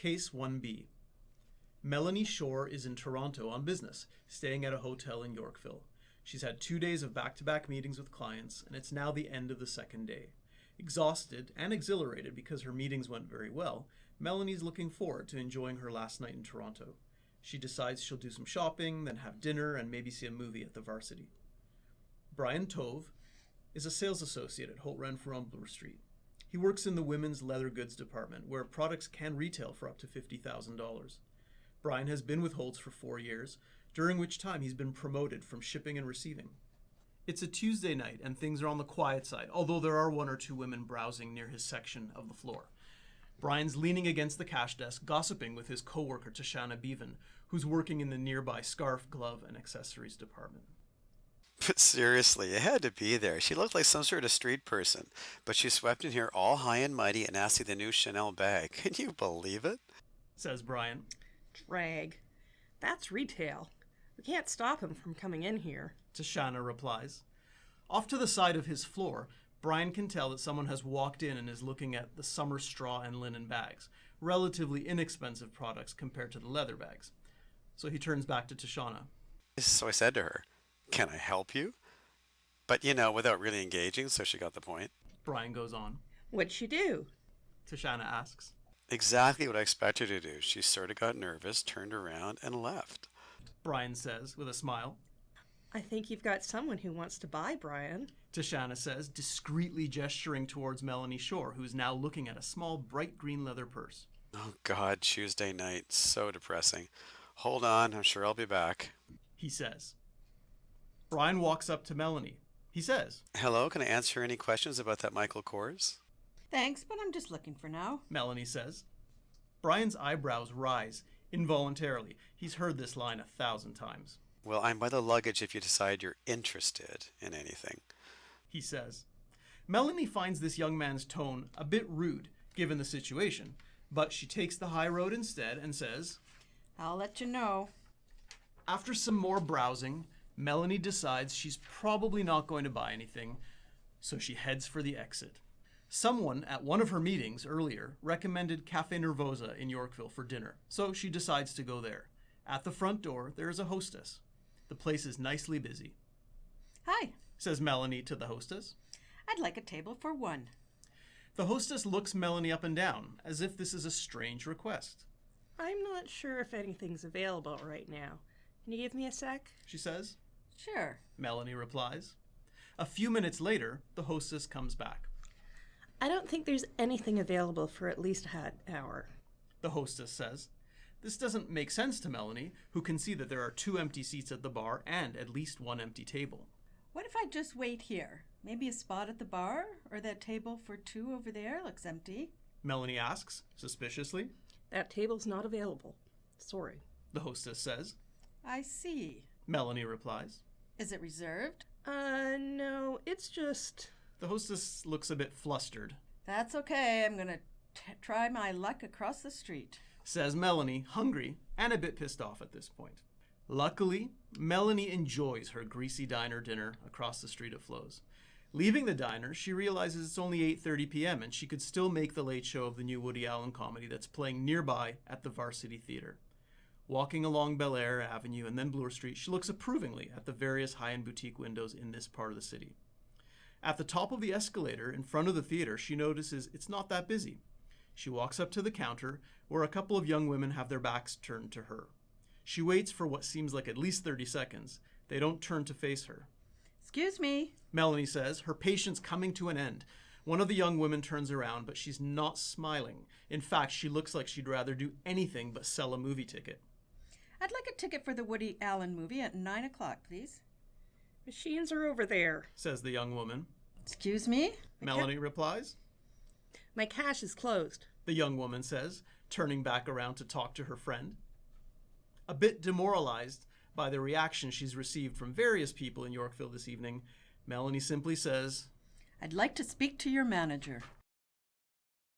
Case 1B. Melanie Shore is in Toronto on business, staying at a hotel in Yorkville. She's had 2 days of back-to-back meetings with clients, and it's now the end of the second day. Exhausted and exhilarated because her meetings went very well, Melanie's looking forward to enjoying her last night in Toronto. She decides she'll do some shopping, then have dinner, and maybe see a movie at the Varsity. Brian Tove is a sales associate at Holt Renfrew on Bloor Street. He works in the women's leather goods department, where products can retail for up to $50,000. Brian has been with Holt's for 4 years, during which time he's been promoted from shipping and receiving. It's a Tuesday night and things are on the quiet side, although there are 1 or 2 women browsing near his section of the floor. Brian's leaning against the cash desk, gossiping with his co-worker Tashana Bevan, who's working in the nearby scarf, glove, and accessories department. But seriously, it had to be there. She looked like some sort of street person, but she swept in here all high and mighty and asked me the new Chanel bag. Can you believe it? Says Brian. Drag. That's retail. We can't stop him from coming in here. Tashana replies. Off to the side of his floor, Brian can tell that someone has walked in and is looking at the summer straw and linen bags, relatively inexpensive products compared to the leather bags. So he turns back to Tashana. So I said to her, "Can I help you?" But, without really engaging, so she got the point. Brian goes on. What'd she do? Tashana asks. Exactly what I expected her to do. She sort of got nervous, turned around, and left. Brian says with a smile. I think you've got someone who wants to buy, Brian. Tashana says, discreetly gesturing towards Melanie Shore, who's now looking at a small, bright green leather purse. Oh, God, Tuesday night. So depressing. Hold on, I'm sure I'll be back. He says. Brian walks up to Melanie. He says, Hello, can I answer any questions about that Michael Kors? Thanks, but I'm just looking for now. Melanie says. Brian's eyebrows rise involuntarily. He's heard this line 1,000 times. Well, I'm by the luggage if you decide you're interested in anything. He says. Melanie finds this young man's tone a bit rude, given the situation, but she takes the high road instead and says, I'll let you know. After some more browsing, Melanie decides she's probably not going to buy anything, so she heads for the exit. Someone at one of her meetings earlier recommended Cafe Nervosa in Yorkville for dinner, so she decides to go there. At the front door, there is a hostess. The place is nicely busy. Hi, Says Melanie to the hostess. I'd like a table for 1. The hostess looks Melanie up and down, as if this is a strange request. I'm not sure if anything's available right now. Can you give me a sec? She says. Sure. Melanie replies. A few minutes later, the hostess comes back. I don't think there's anything available for at least an hour. The hostess says. This doesn't make sense to Melanie, who can see that there are 2 empty seats at the bar and at least 1 empty table. What if I just wait here? Maybe a spot at the bar? Or that table for 2 over there looks empty? Melanie asks, suspiciously. That table's not available. Sorry. The hostess says. I see. Melanie replies. Is it reserved? No, it's just... The hostess looks a bit flustered. That's okay. I'm going to try my luck across the street. Says Melanie, hungry and a bit pissed off at this point. Luckily, Melanie enjoys her greasy diner dinner across the street at Flo's. Leaving the diner, she realizes it's only 8:30 p.m. and she could still make the late show of the new Woody Allen comedy that's playing nearby at the Varsity Theater. Walking along Bel Air Avenue and then Bloor Street, she looks approvingly at the various high-end boutique windows in this part of the city. At the top of the escalator in front of the theater, she notices it's not that busy. She walks up to the counter, where a couple of young women have their backs turned to her. She waits for what seems like at least 30 seconds. They don't turn to face her. Excuse me. Melanie says, her patience coming to an end. One of the young women turns around, but she's not smiling. In fact, she looks like she'd rather do anything but sell a movie ticket. I'd like a ticket for the Woody Allen movie at 9 o'clock, please. Machines are over there. Says the young woman. Excuse me? Melanie replies. My cash is closed. The young woman says, turning back around to talk to her friend. A bit demoralized by the reaction she's received from various people in Yorkville this evening, Melanie simply says, I'd like to speak to your manager.